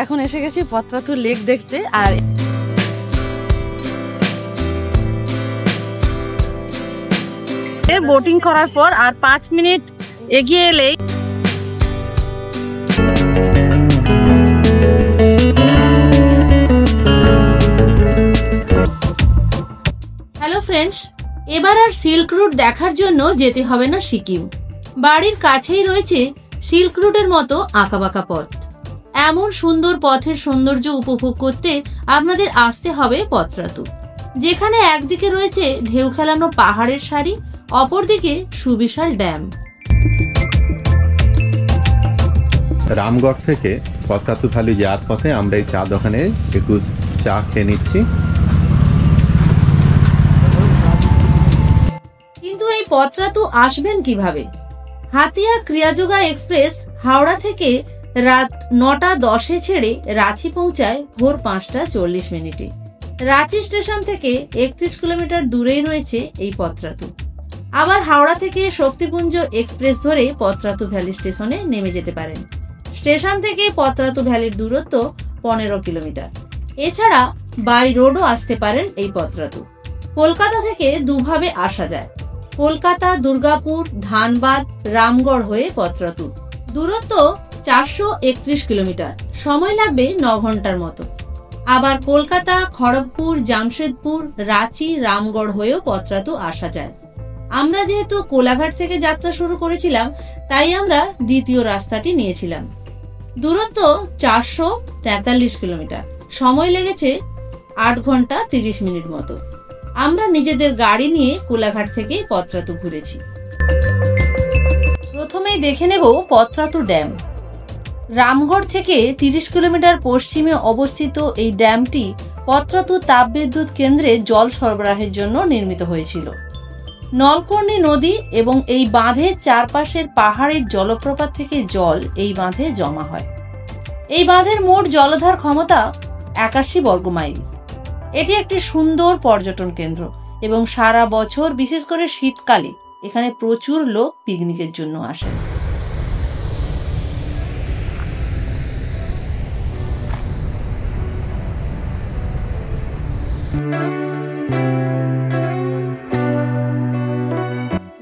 এখন এসে গেছি পত্রাতু লেক দেখতে। আর বোটিং করার পর আর 5 মিনিট এগিয়ে এলেই হ্যালো ফ্রেন্ডস, এবার আর সিল্ক রুট দেখার জন্য যেতে হবে না সিকিম। বাড়ির কাছেই রয়েছে সিল্ক রুটের মতো আঁকাবাঁকা পথ। এমন সুন্দর পথের সৌন্দর্য উপভোগ করতে আপনাদের আসতে হবে পত্রাতু, যেখানে একদিকে রয়েছে ঢেউ খেলানো পাহাড়ের সারি, অপরদিকে সুবিশাল ড্যাম। রামগড় থেকে পত্রাতু ভ্যালি যাওয়ার পথে আমরা এই চা দোকানে একটু চা খেয়ে নিচ্ছি। কিন্তু এই পত্রাতু আসবেন কিভাবে? হাতিয়া ক্রিয়াযোগা এক্সপ্রেস হাওড়া থেকে রাত 9:10 ছেড়ে রাঁচি পৌঁছায় ভোর 5:40। রাঁচি স্টেশন থেকে 31 কিলোমিটার দূরেই রয়েছে এই পত্রাতু। আবার হাওড়া থেকে শক্তিপুঞ্জ এক্সপ্রেস ধরে পত্রাতু ভ্যালি স্টেশনে নেমে যেতে পারেন। স্টেশন থেকে পত্রাতু ভ্যালির দূরত্ব 15 কিলোমিটার। এছাড়া বাই রোডও আসতে পারেন এই পত্রাতু। কলকাতা থেকে দুভাবে আসা যায়, কলকাতা, দুর্গাপুর, ধানবাদ, রামগড় হয়ে পত্রাতু। দূরত্ব 431 কিলোমিটার, সময় লাগবে 9 ঘন্টার মতো। আবার কলকাতা, খড়গপুর, জামশেদপুর, রাঁচি, রামগড় হয়েও পত্রাতু আসা যায়। আমরা যেহেতু কোলাঘাট থেকে যাত্রা শুরু করেছিলাম, তাই আমরা দ্বিতীয় রাস্তাটি নিয়েছিলাম। দূরত্ব 443 কিলোমিটার, সময় লেগেছে 8 ঘন্টা 30 মিনিট মতো। আমরা নিজেদের গাড়ি নিয়ে কোলাঘাট থেকে পত্রাতু ঘুরেছি। প্রথমেই দেখে নেব পত্রাতু ড্যাম। রামগড় থেকে 30 কিলোমিটার পশ্চিমে অবস্থিত এই ড্যামটি পত্রাতু তাপবিদ্যুৎ কেন্দ্রে জল সরবরাহের জন্য নির্মিত হয়েছিল। নলকর্ণী নদী এবং এই বাঁধের চারপাশের পাহাড়ের জলপ্রপাত থেকে জল এই বাঁধে জমা হয়। এই বাঁধের মোট জলধার ক্ষমতা 81 বর্গমাইল। এটি একটি সুন্দর পর্যটন কেন্দ্র এবং সারা বছর, বিশেষ করে শীতকালে, এখানে প্রচুর লোক পিকনিকের জন্য আসেন।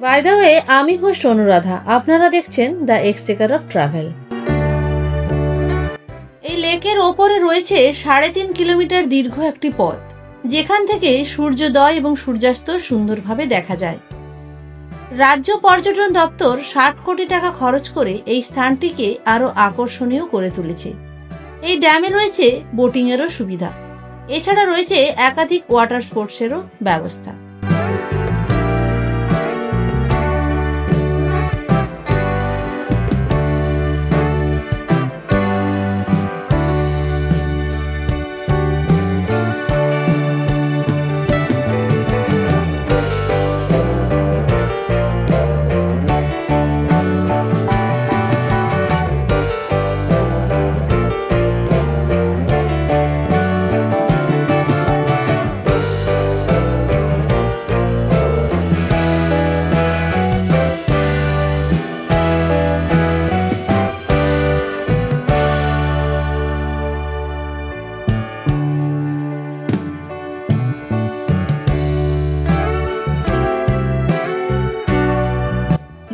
বাই দ্য ওয়ে, আমি হোস্ট অনুরাধা, আপনারা দেখছেন দ্য এক্সটেকার অফ ট্রাভেল। এই লেকের ওপরে রয়েছে 3.5 কিলোমিটার দীর্ঘ একটি পথ, যেখান থেকে সূর্যোদয় এবং সূর্যাস্ত সুন্দরভাবে দেখা যায়। রাজ্য পর্যটন দপ্তর 60 কোটি টাকা খরচ করে এই স্থানটিকে আরো আকর্ষণীয় করে তুলেছে। এই ড্যামে রয়েছে বোটিং এরও সুবিধা। এছাড়া রয়েছে একাধিক ওয়াটার স্পোর্টসেরও ব্যবস্থা।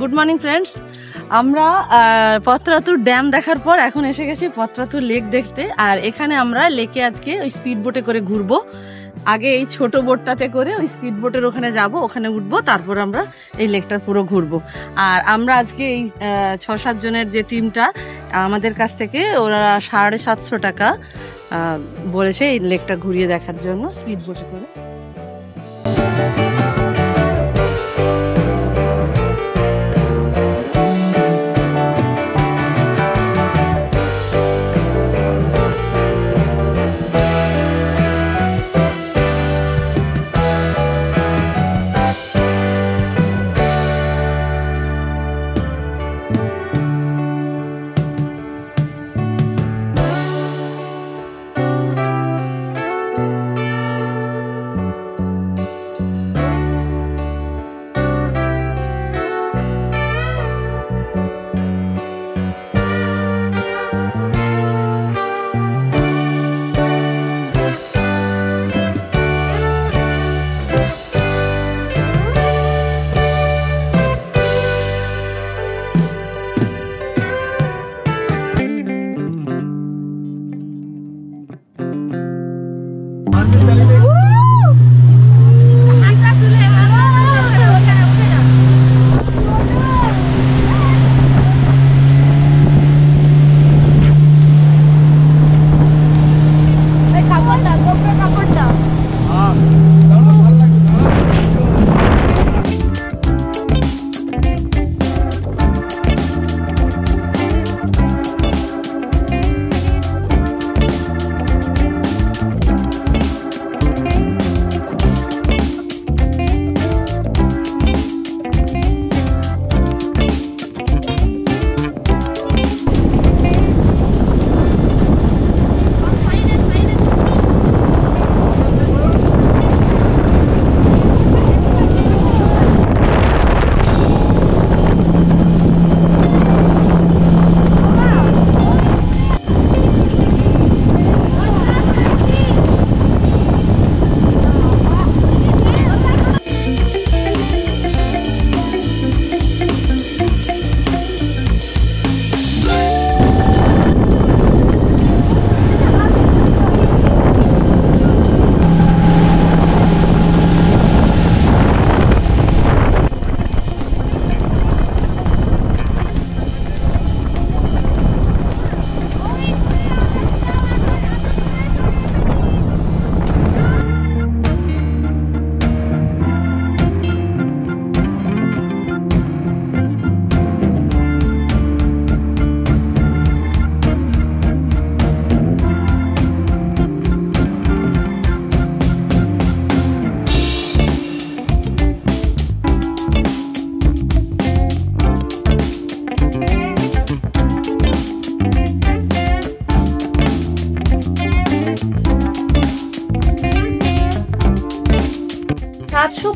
গুড মর্নিং ফ্রেন্ডস, আমরা পত্রাতুর ড্যাম দেখার পর এখন এসে গেছি পত্রাতু লেক দেখতে। আর এখানে আমরা লেকে আজকে ওই স্পিড বোটে করে ঘুরবো। আগে এই ছোট বোটটাতে করে ওই স্পিড বোটের ওখানে যাব, ওখানে উঠবো, তারপর আমরা এই লেকটা পুরো ঘুরবো। আর আমরা আজকে এই 6-7 জনের যে টিমটা, আমাদের কাছ থেকে ওরা 750 টাকা বলেছে এই লেকটা ঘুরিয়ে দেখার জন্য স্পিড বোটে করে।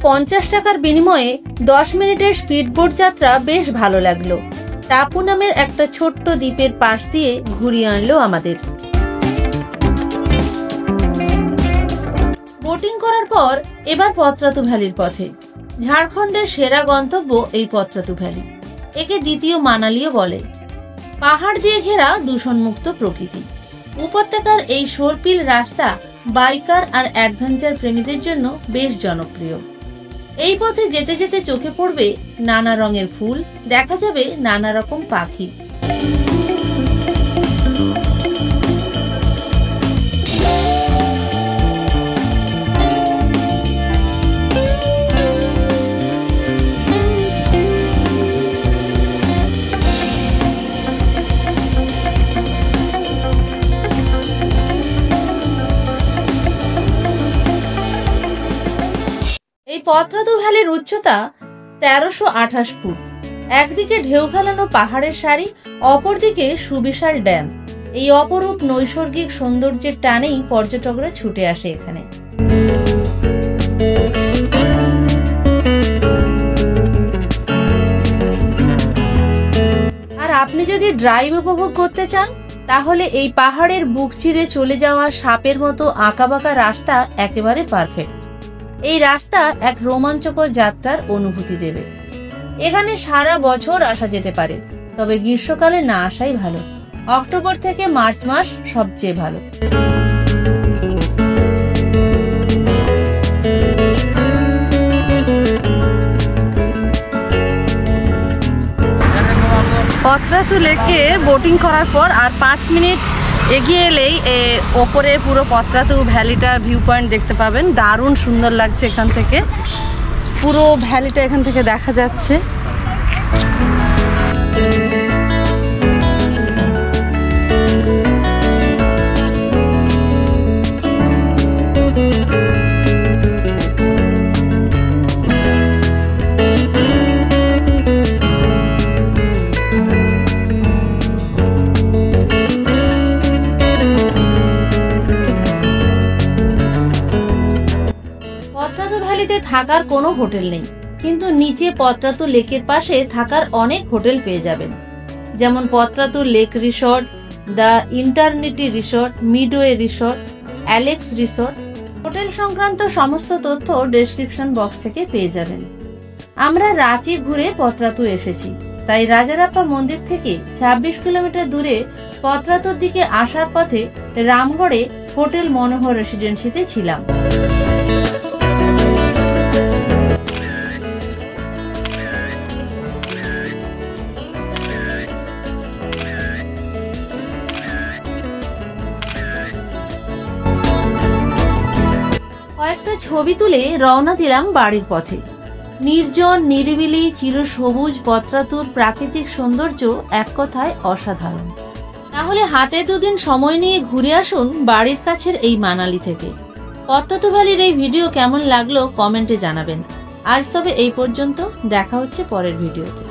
50 টাকার বিনিময়ে 10 মিনিটের স্পিডবোট যাত্রা বেশ ভালো লাগলো। টাপু নামের একটা ছোট্ট দ্বীপের পাশ দিয়ে ঘুরিয়ে আনলো আমাদের। বোটিং করার পর এবার পত্রাতু ভ্যালির পথে। ঝাড়খণ্ডের সেরা গন্তব্য এই পত্রাতু ভ্যালি। একে দ্বিতীয় মানালিও বলে। পাহাড় দিয়ে ঘেরা দূষণমুক্ত প্রকৃতি। উপত্যকার এই সর্পিল রাস্তা বাইকার আর অ্যাডভেঞ্চার প্রেমীদের জন্য বেশ জনপ্রিয়। এই পথে যেতে যেতে চোখে পড়বে নানা রঙের ফুল, দেখা যাবে নানা রকম পাখি। এই পত্রাতু ভ্যালির উচ্চতা 1328 ফুট। একদিকে ঢেউ খেলানো পাহাড়ের সারি, অপরদিকে সুবিশাল ড্যাম। এই অপরূপ নৈসর্গিক সৌন্দর্যের টানেই পর্যটকরা ছুটে আসে এখানে। আর আপনি যদি ড্রাইভ উপভোগ করতে চান, তাহলে এই পাহাড়ের বুক চিরে চলে যাওয়া সাপের মতো আঁকাবাঁকা রাস্তা একেবারে পারফেক্ট। এই রাস্তা এক রোমাঞ্চকর যাত্রার অনুভূতি দেবে। এখানে সারা বছর আসা যেতে পারে, তবে গ্রীষ্মকালে না আসাই ভালো। অক্টোবর থেকে মার্চ মাস সবচেয়ে ভালো। পত্রাতু লেকে বোটিং করার পর আর 5 মিনিট এগিয়ে এলেই ওপরে পুরো পত্রাতু ভ্যালিটার ভিউ পয়েন্ট দেখতে পাবেন। দারুণ সুন্দর লাগছে এখান থেকে, পুরো ভ্যালিটা এখান থেকে দেখা যাচ্ছে। পত্রাতু ভ্যালিতে থাকার কোনো হোটেল নেই, কিন্তু নিচে পত্রাতু লেকের পাশে থাকার অনেক হোটেল পেয়ে যাবেন, যেমন Patratu Lake Resort, the Internity Resort, Midway Resort, Alex Resort. Hotel সংক্রান্ত সমস্ত তথ্য ডেসক্রিপশন বক্স থেকে পেয়ে যাবেন। আমরা রাঁচি ঘুরে পত্রাতু এসেছি, তাই রাজারাপ্পা মন্দির থেকে 26 কিলোমিটার দূরে পত্রাতুর দিকে আসার পথে রামগড়ে হোটেল মনোহর রেসিডেন্সিতে ছিলাম। কয়েকটা ছবি তুলে রওনা দিলাম বাড়ির পথে। নির্জন, নিরিবিলি, চিরসবুজ পত্রাতুর প্রাকৃতিক সৌন্দর্য এক কথায় অসাধারণ। তাহলে হাতে দুদিন সময় নিয়ে ঘুরে আসুন বাড়ির কাছের এই মানালি থেকে। পত্রাতু ভ্যালির এই ভিডিও কেমন লাগলো কমেন্টে জানাবেন। আজ তবে এই পর্যন্ত, দেখা হচ্ছে পরের ভিডিওতে।